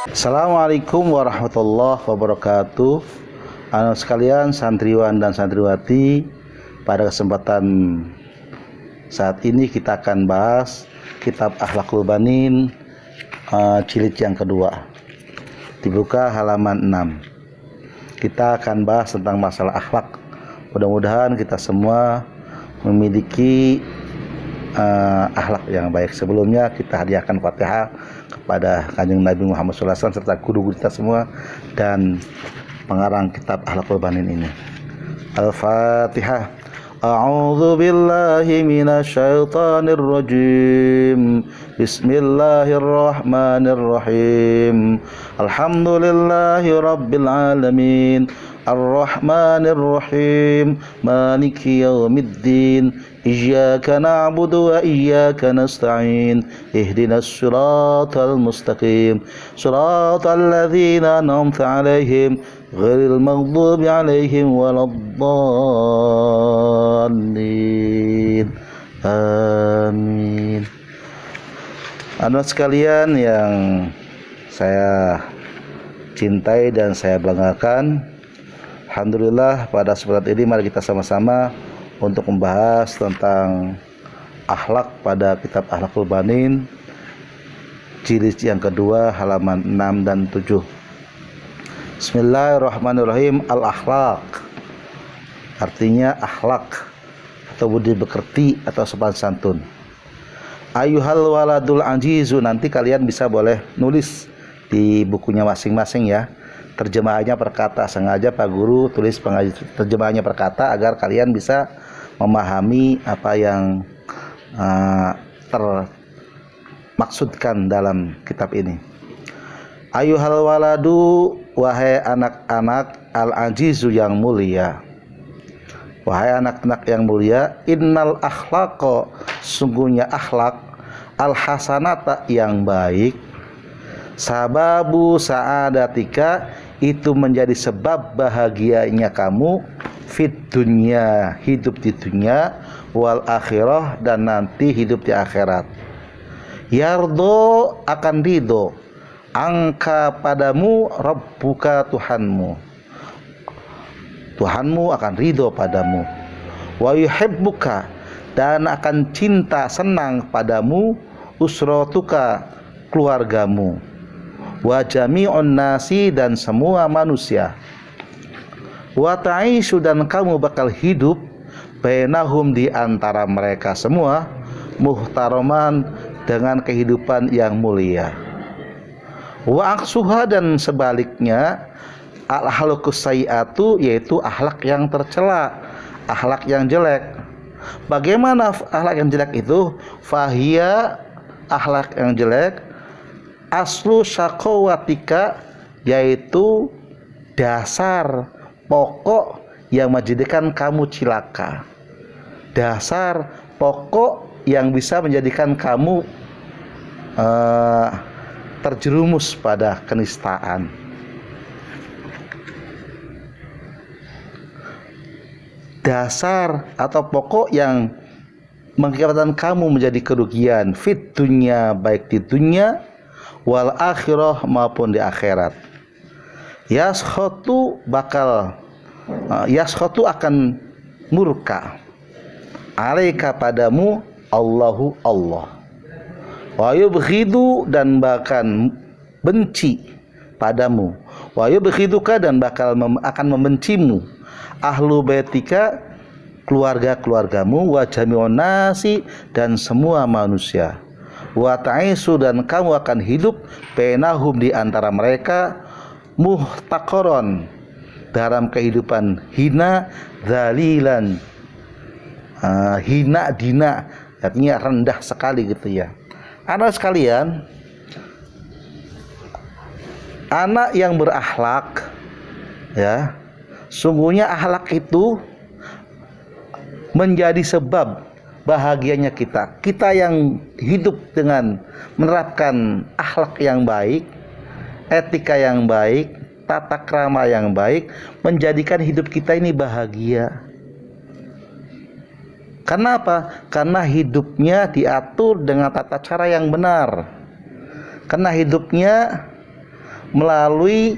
Assalamualaikum warahmatullahi wabarakatuh. Anak sekalian, santriwan dan santriwati, pada kesempatan saat ini kita akan bahas kitab Akhlaqul Banin, jilid yang kedua. Dibuka halaman 6. Kita akan bahas tentang masalah akhlak. Mudah-mudahan kita semua memiliki akhlak yang baik. Sebelumnya kita hadiahkan Fatihah kepada Kanjeng Nabi Muhammad SAW serta guru kita semua dan pengarang kitab Akhlaqul Banin ini. Al-Fatihah. A'udzu billahi minasyaitonir rajim. Bismillahirrahmanirrahim. Alhamdulillahi rabbil alamin. Ar-Rahmanir Rahim. Maliki yaumiddin. Iyyaka na'budu wa iyyaka nasta'in. Ihdinas siratal mustaqim. Siratal ladzina an'amta 'alaihim ghairil maghdubi 'alaihim waladdallin. Amin. Anak sekalian yang saya cintai dan saya banggakan, alhamdulillah pada kesempatan ini mari kita sama-sama untuk membahas tentang akhlak pada kitab Akhlaqul Banin, jilid yang kedua, halaman 6 dan 7. Bismillahirrahmanirrahim. Al-akhlaq artinya akhlak atau budi pekerti atau sopan santun. Ayuhal waladul ajizu, nanti kalian bisa boleh nulis di bukunya masing-masing ya. Terjemahannya per kata, sengaja Pak Guru tulis terjemahannya per kata agar kalian bisa memahami apa yang termaksudkan dalam kitab ini. Ayuhal waladu, wahai anak-anak, al-ajizu yang mulia. Wahai anak-anak yang mulia, innal akhlaqa, sungguhnya akhlak, al-hasanata yang baik, sababu sa'adatika, itu menjadi sebab bahagianya kamu, fit dunya, hidup di dunia, wal akhirah, dan nanti hidup di akhirat. Yardo, akan ridho, angka padamu, rabbuka, Tuhanmu akan ridho padamu. Wa yuhibbuka, dan akan cinta senang padamu, usratuka, keluargamu. Wa jami'un nasi, dan semua manusia. Wa ta'ishu, dan kamu bakal hidup, bainahum, di antara mereka semua, muhtaroman, dengan kehidupan yang mulia. Wa aksuha, dan sebaliknya, al-akhlaqus sayyi'atu, yaitu akhlak yang tercela, akhlak yang jelek. Bagaimana akhlak yang jelek itu? Fahia, akhlak yang jelek, aslu syaqawatika, yaitu dasar pokok yang menjadikan kamu cilaka, dasar pokok yang bisa menjadikan kamu terjerumus pada kenistaan. Dasar atau pokok yang mengakibatkan kamu menjadi kerugian, fit dunya, baik di dunia, wal akhirah, maupun di akhirat. Yaskhatu, yaskhatu, akan murka, alaika, padamu, Allahu, Allah. Wa yubghidu, dan bahkan benci padamu. Wa yubghiduka, dan akan membencimu, ahlu baitika, keluarga-keluargamu, wa jami'un nasi, dan semua manusia. Wa ta'isu, dan kamu akan hidup, bainahum, di antara mereka, muhtaqaron, dalam kehidupan hina, dzalilan, hina dina, artinya rendah sekali gitu ya. Anak sekalian, anak yang berakhlak ya, sungguhnya akhlak itu menjadi sebab bahagianya kita. Kita yang hidup dengan menerapkan akhlak yang baik, etika yang baik, tata krama yang baik, menjadikan hidup kita ini bahagia. Karena apa? Karena hidupnya diatur dengan tata cara yang benar. Karena hidupnya melalui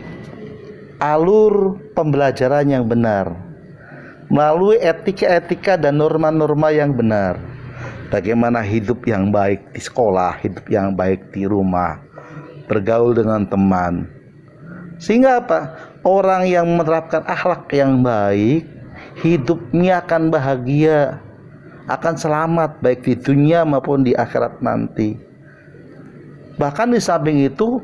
alur pembelajaran yang benar, melalui etika-etika dan norma-norma yang benar. Bagaimana hidup yang baik di sekolah, hidup yang baik di rumah, bergaul dengan teman. Sehingga apa? Orang yang menerapkan akhlak yang baik, hidupnya akan bahagia, akan selamat baik di dunia maupun di akhirat nanti. Bahkan di samping itu,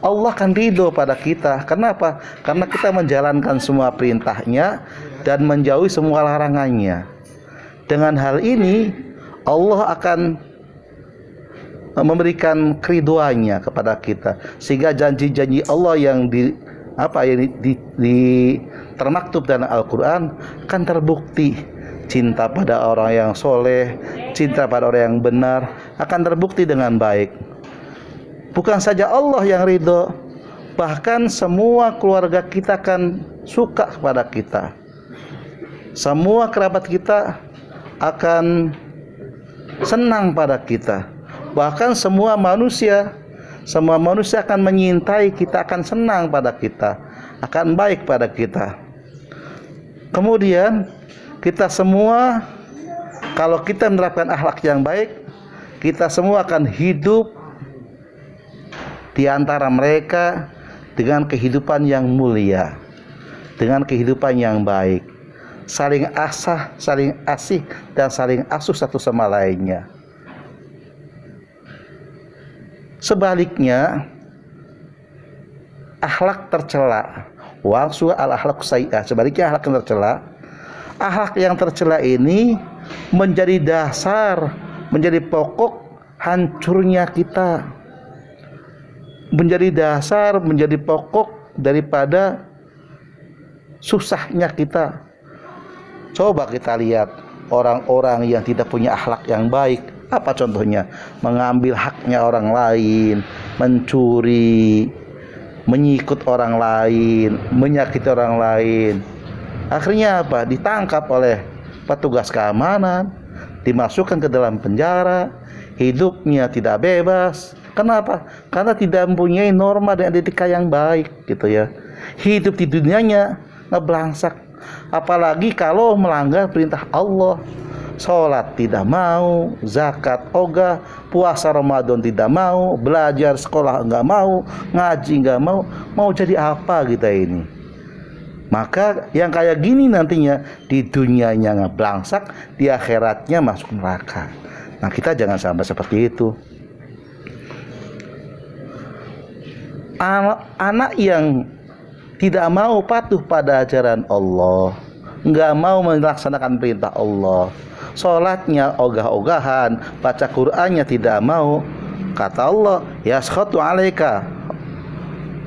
Allah akan ridho pada kita. Kenapa? Karena kita menjalankan semua perintahnya dan menjauhi semua larangannya. Dengan hal ini, Allah akan memberikan keridhoannya kepada kita, sehingga janji-janji Allah yang termaktub dalam Al-Quran akan terbukti. Cinta pada orang yang soleh, cinta pada orang yang benar akan terbukti dengan baik. Bukan saja Allah yang ridho, bahkan semua keluarga kita akan suka kepada kita. Semua kerabat kita akan senang pada kita. Bahkan semua manusia akan menyintai kita, akan senang pada kita, akan baik pada kita. Kemudian kita semua, kalau kita menerapkan akhlak yang baik, kita semua akan hidup di antara mereka dengan kehidupan yang mulia, dengan kehidupan yang baik, saling asih dan saling asuh satu sama lainnya. Sebaliknya, akhlak tercela, wa'su al-akhlaq sayyi'ah. Sebaliknya akhlak yang tercela. Akhlak yang tercela ini menjadi dasar, menjadi pokok hancurnya kita. Menjadi dasar, menjadi pokok daripada susahnya kita. Coba kita lihat orang-orang yang tidak punya akhlak yang baik. Apa contohnya? Mengambil haknya orang lain, mencuri, menyikut orang lain, menyakiti orang lain. Akhirnya apa? Ditangkap oleh petugas keamanan, dimasukkan ke dalam penjara, hidupnya tidak bebas. Kenapa? Karena tidak mempunyai norma dan etika yang baik, gitu ya. Hidup di dunianya ngeblangsak. Apalagi kalau melanggar perintah Allah. Sholat tidak mau, zakat ogah, puasa Ramadan tidak mau, belajar sekolah enggak mau, ngaji enggak mau jadi apa kita ini? Maka yang kayak gini nantinya di dunianya ngeblangsak, di akhiratnya masuk neraka. Nah, kita jangan sampai seperti itu. Anak yang tidak mau patuh pada ajaran Allah, enggak mau melaksanakan perintah Allah, sholatnya ogah-ogahan, baca Qur'annya tidak mau, kata Allah, yaskhatu alaika,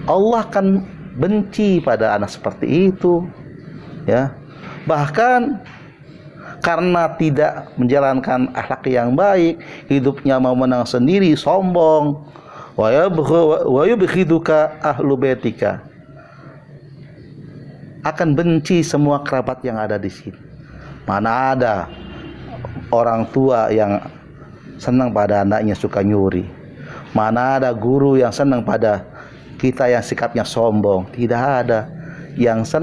Allah akan benci pada anak seperti itu, ya. Bahkan karena tidak menjalankan akhlak yang baik, hidupnya mau menang sendiri, sombong, wa yubghiduka ahlu baitika, akan benci semua kerabat yang ada di sini. Mana ada orang tua yang senang pada anaknya suka nyuri? Mana ada guru yang senang pada kita yang sikapnya sombong? Tidak ada. Yang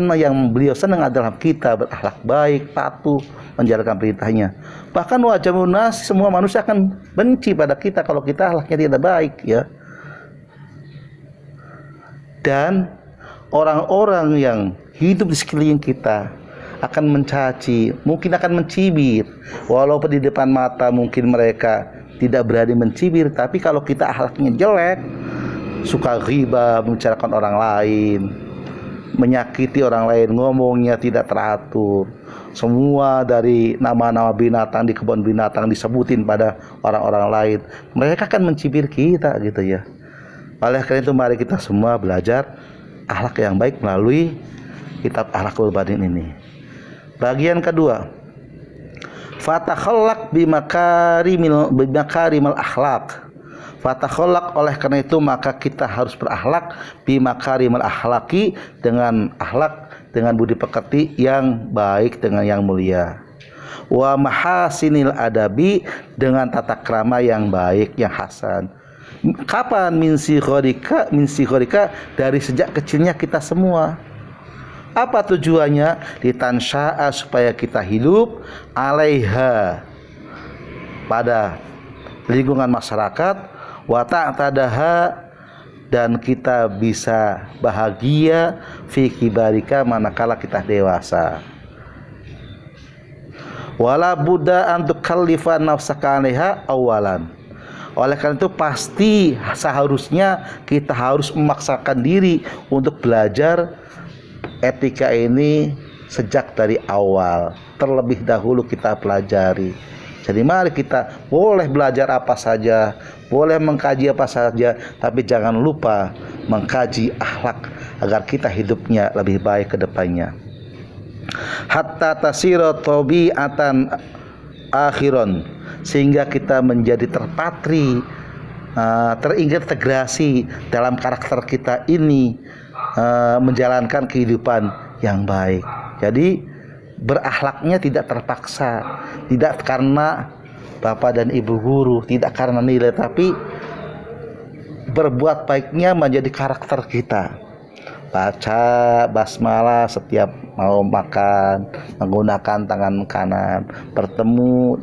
beliau senang adalah kita berakhlak baik, patuh, menjalankan perintahnya. Bahkan wajah munas, semua manusia akan benci pada kita kalau kita akhlaknya tidak baik, ya. Dan orang-orang yang hidup di sekeliling kita akan mencaci, mungkin akan mencibir. Walaupun di depan mata mungkin mereka tidak berani mencibir, tapi kalau kita akhlaknya jelek, suka ghibah, membicarakan orang lain, menyakiti orang lain, ngomongnya tidak teratur, semua dari nama-nama binatang di kebun binatang disebutin pada orang-orang lain, mereka akan mencibir kita, gitu ya. Oleh karena itu mari kita semua belajar akhlak yang baik melalui kitab Akhlaqul Badin ini. Bagian kedua, fatakhallaq bimakarimil akhlaq. Fatakhallaq, oleh karena itu maka kita harus berakhlak bimakarimil akhlaqi, dengan akhlak, dengan budi pekerti yang baik, dengan yang mulia. Wa mahasinil adabi, dengan tata krama yang baik, yang hasan. Kapan? Min sighorika, dari sejak kecilnya kita semua. Apa tujuannya? Litansya'a, supaya kita hidup alaiha, pada lingkungan masyarakat, wa ta'tadaha, dan kita bisa bahagia fi kibarika, manakala kita dewasa. Wala budda an tukallifa nafsaka 'alaiha awalan. Oleh karena itu pasti seharusnya kita harus memaksakan diri untuk belajar etika ini sejak dari awal, terlebih dahulu kita pelajari. Jadi mari kita boleh belajar apa saja, boleh mengkaji apa saja, tapi jangan lupa mengkaji akhlak agar kita hidupnya lebih baik ke depannya. Hatta tasira tabi'atan akhiron, sehingga kita menjadi terpatri, terintegrasi dalam karakter kita ini, menjalankan kehidupan yang baik. Jadi berakhlaknya tidak terpaksa, tidak karena bapak dan ibu guru, tidak karena nilai, tapi berbuat baiknya menjadi karakter kita. Baca basmalah setiap mau makan, menggunakan tangan kanan, bertemu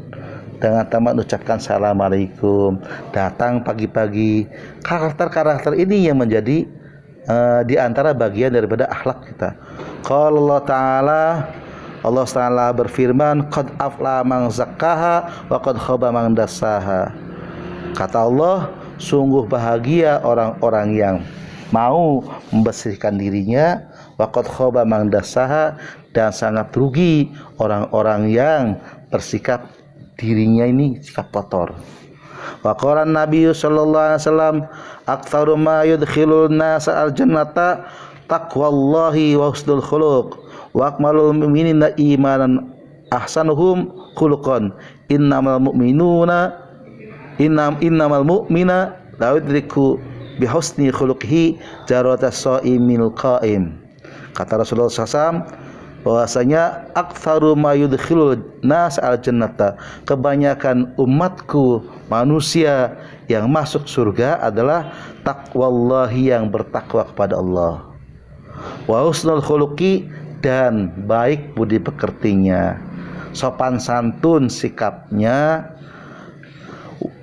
dengan teman ucapkan assalamualaikum, datang pagi-pagi. Karakter-karakter ini yang menjadi di antara bagian daripada akhlak kita. Qala Allah Ta'ala berfirman, qad afla man zakkaha wa qad khaba man dassaha. Kata Allah, sungguh bahagia orang-orang yang mau membersihkan dirinya, wa qad khaba man dassaha, dan sangat rugi orang-orang yang bersikap dirinya ini sikap kotor. Wa qala Nabi sallallahu alaihi wasallam, aktsaru ma yudkhilun nasa al-jannata taqwallahi wa husnul khuluq wa akmalul mu'minina imanan ahsanuhum khuluqan innamal mu'mina la yudriku bi husni khuluqihi jarata shaimil qaim. Kata Rasulullah SAW bahwasanya aktsaru ma yudkhilun nas al-jannata, kebanyakan umatku manusia yang masuk surga adalah taqwallahi, yang bertakwa kepada Allah, wa husnul khuluqi, dan baik budi pekertinya, sopan santun sikapnya,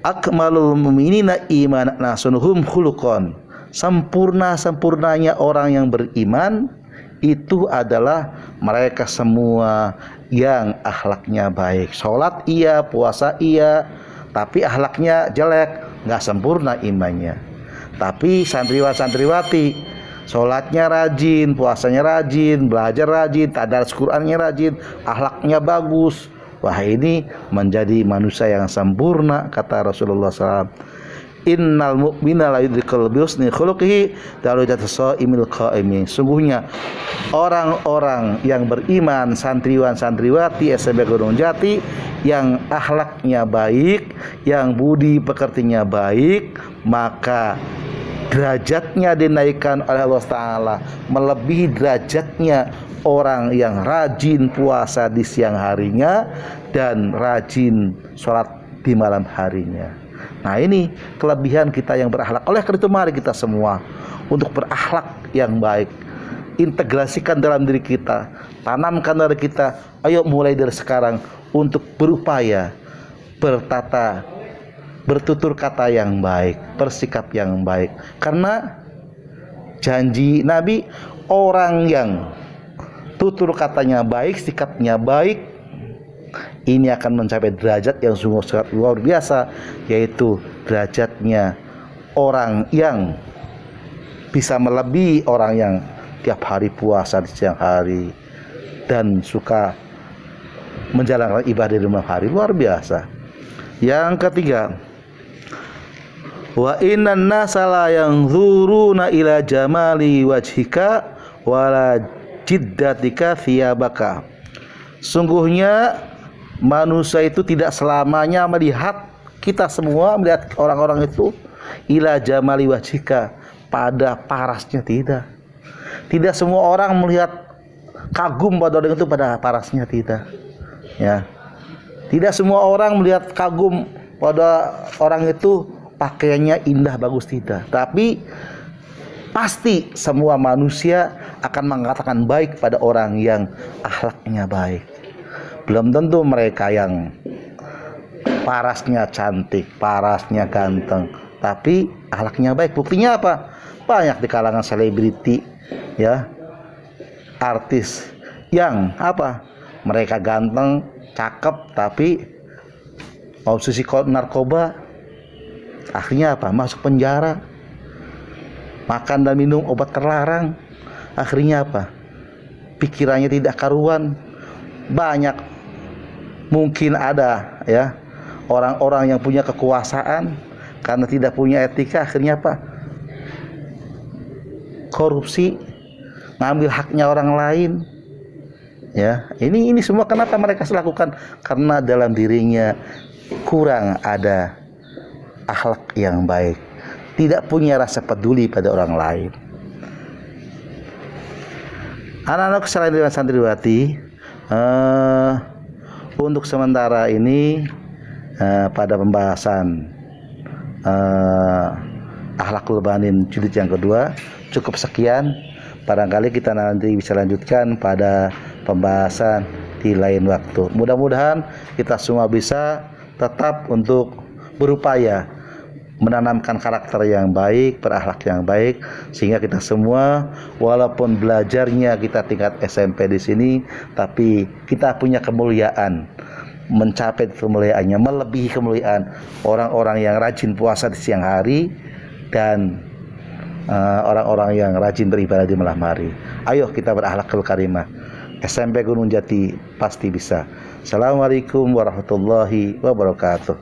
akmalul mu'minina imanan ahsanuhum khuluqan, sempurnanya orang yang beriman itu adalah mereka semua yang akhlaknya baik. Sholat iya, puasa iya, tapi akhlaknya jelek, nggak sempurna imannya. Tapi santriwati, sholatnya rajin, puasanya rajin, belajar rajin, tadarus Qur'annya rajin, akhlaknya bagus. Wah, ini menjadi manusia yang sempurna, kata Rasulullah SAW. Innal mu'mina la yudrikul bi husni khuluqihi darajata shaimil qaimi. Sungguhnya orang-orang yang beriman, santriwan-santriwati SMP Gunung Jati, yang akhlaknya baik, yang budi pekertinya baik, maka derajatnya dinaikkan oleh Allah Ta'ala melebihi derajatnya orang yang rajin puasa di siang harinya dan rajin sholat di malam harinya. Nah, ini kelebihan kita yang berakhlak. Oleh karena itu mari kita semua untuk berakhlak yang baik, integrasikan dalam diri kita, tanamkan dari kita. Ayo mulai dari sekarang untuk berupaya bertutur kata yang baik, bersikap yang baik. Karena janji Nabi, orang yang tutur katanya baik, sikapnya baik, ini akan mencapai derajat yang sungguh sangat luar biasa, yaitu derajatnya orang yang bisa melebihi orang yang tiap hari puasa di siang hari dan suka menjalankan ibadah di malam hari. Luar biasa. Yang ketiga, wa innan nasa la yanzuruna ila jamali wajhika wala jiddatika thiyabaka. Sungguhnya manusia itu tidak selamanya melihat, kita semua melihat orang-orang itu ila jamali wajhika, pada parasnya, tidak semua orang melihat kagum pada orang itu pada parasnya, tidak ya. Tidak semua orang melihat kagum pada orang itu, pakaiannya indah bagus tidak, tapi pasti semua manusia akan mengatakan baik pada orang yang akhlaknya baik. Belum tentu mereka yang parasnya cantik, parasnya ganteng, tapi akhlaknya baik. Buktinya apa? Banyak di kalangan selebriti, ya, artis yang apa? Mereka ganteng, cakep, tapi konsumsi narkoba, akhirnya apa? Masuk penjara. Makan dan minum obat terlarang, akhirnya apa? Pikirannya tidak karuan. Banyak mungkin ada, ya, orang-orang yang punya kekuasaan karena tidak punya etika, akhirnya apa? Korupsi, ngambil haknya orang lain. Ya, ini semua kenapa mereka lakukan? Karena dalam dirinya kurang ada akhlak yang baik, tidak punya rasa peduli pada orang lain. Anak-anak santriwan dan santriwati, untuk sementara ini pada pembahasan Akhlakul Banin jilid yang kedua cukup sekian. Barangkali kita nanti bisa lanjutkan pada pembahasan di lain waktu. Mudah-mudahan kita semua bisa tetap untuk berupaya menanamkan karakter yang baik, berakhlak yang baik, sehingga kita semua walaupun belajarnya kita tingkat SMP di sini, tapi kita punya kemuliaan, mencapai kemuliaannya, melebihi kemuliaan orang-orang yang rajin puasa di siang hari dan orang-orang yang rajin beribadah di malam hari. Ayo kita berakhlakul karimah. SMP Gunung Jati pasti bisa. Assalamualaikum warahmatullahi wabarakatuh.